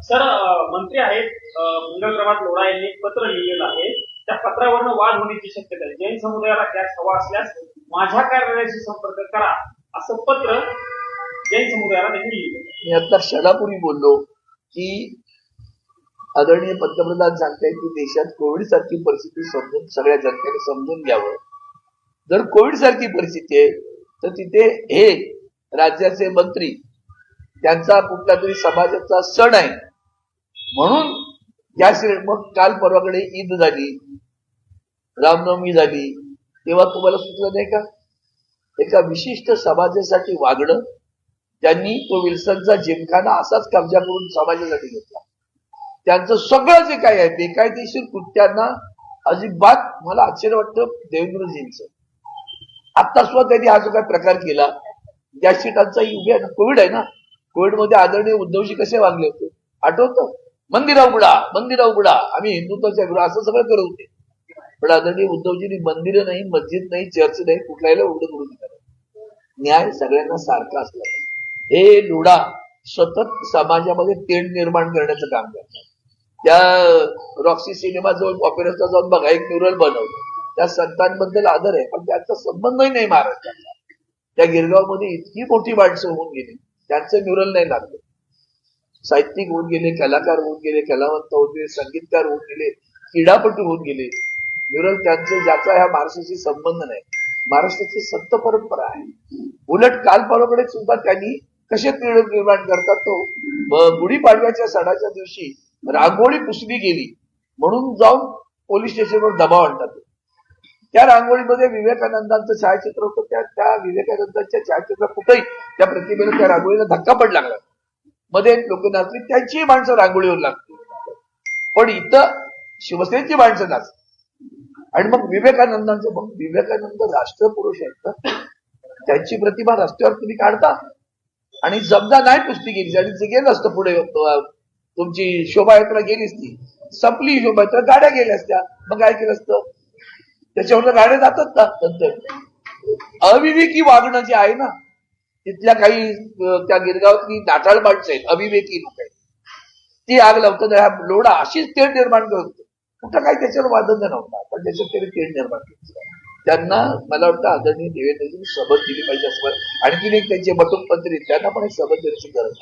Sir मंत्री आहेत मंगल प्रभात लोढा यांनी एक पत्र लिहिलेलं आहे. त्या पत्रावरनं वाद होण्याची शक्यता आहे. जैन समुदायाला गॅस हवा असल्यास माझ्या कार्यालयाशी संपर्क करा असं पत्र जैन समुदायाला त्यांनी लिहिलं. मी आता क्षणापूर्वी बोललो की आदरणीय पंतप्रधान सांगतायत की देशात कोविड सारखी परिस्थिती समजून सगळ्या जनतेने समजून घ्यावं. जर कोविड सारखी परिस्थिती आहे तर तिथे हे राज्याचे मंत्री त्यांचा कुठला तरी समाजाचा सण आहे म्हणून गॅस मग काल परवाकडे ईद झाली, रामनवमी झाली, तेव्हा तुम्हाला सुचलं नाही का एका विशिष्ट समाजासाठी वागणं. त्यांनी तो विल्सनचा जिमखाना असाच कब्जा करून समाजासाठी घेतला. त्यांचं सगळं जे काही आहे बेकायदेशीर कृत्यांना अजिबात मला आश्चर्य वाटतं देवेंद्रजींचं. आता सुद्धा त्यांनी हा जो काही प्रकार केला गॅसची टंचाई उभी आहे ना, कोविड आहे ना, कोविड मध्ये आदरणीय उद्धवजी कसे वागले होते आठवतं. मंदिरा उघडा, मंदिरा उघडा, आम्ही हिंदुत्वाच्या विरोधात असं सगळं करत होते. पण आदरणीय उद्धवजींनी मंदिरं नाही, मस्जिद नाही, चर्च नाही, कुठल्याला उघडं करून दिलं. न्याय सगळ्यांना सारखा असला. हे लोढा सतत समाजामध्ये तेढ निर्माण करण्याचं काम करतात. त्या रॉक्सी सिनेमा जवळ ऑपेराचा जाऊन बघा, एक म्युरल बनवलं. त्या संतांबद्दल आदर आहे पण त्याचा संबंधही नाही महाराष्ट्राचा. त्या गिरगावमध्ये इतकी मोठी माणसं होऊन गेली, त्यांचं म्युरल नाही लागलं. साहित्यिक होऊन गेले, कलाकार होऊन गेले, कलावंत होऊन गेले, संगीतकार होऊन गेले, क्रीडापटू होऊन गेले. म्युरल त्यांचं ज्याचा ह्या महाराष्ट्राशी संबंध नाही. महाराष्ट्राची संत परंपरा आहे. उलट काल परवाकडे सुद्धा त्यांनी कसे तीळ निर्माण करतात तो गुढीपाडव्याच्या सणाच्या दिवशी रांगोळी पुसली गेली म्हणून जाऊन पोलीस स्टेशनवर दबाव आणतात. त्या रांगोळीमध्ये विवेकानंदांचं छायाचित्र होतं. त्या विवेकानंदांच्या छायाचित्र कुठेही त्या प्रतिमेला त्या रांगोळीला धक्का पड लागला. मध्ये लोक नाचली, त्यांची माणसं रांगोळीवर लागली. पण इथं शिवसेनेची माणसं नाचली. आणि मग विवेकानंदांचं, मग विवेकानंद राष्ट्रपुरुष आहेत ना, त्यांची प्रतिमा रस्त्यावर तुम्ही काढता आणि समजा नाही पुसली गेली आणि ते गेलं असतं पुढे, तुमची शोभायात्रा गेलीच ती, संपली शोभायात्रा, गाड्या गेल्या असत्या, मग काय केलं असतं, त्याच्यावर गाड्या जातात ना. नंतर अविवेकी वागणं जे आहे ना, तिथल्या काही त्या गिरगावातली नाटाळ माणसं आहेत, अविवेकी लोक आहेत, ती आग लावतात. हा लोढा अशीच तेढ निर्माण करतो. कुठं काही त्याच्यावर वादन नव्हता पण त्याच्यात त्यांनी तेढ निर्माण केली. त्यांना मला वाटतं आदरणीय देवेंद्रजींनी शपथ दिली पाहिजे असं. आणखीन एक त्यांचे बटुक मंत्री त्यांना पण एक शपथ देण्याची गरज.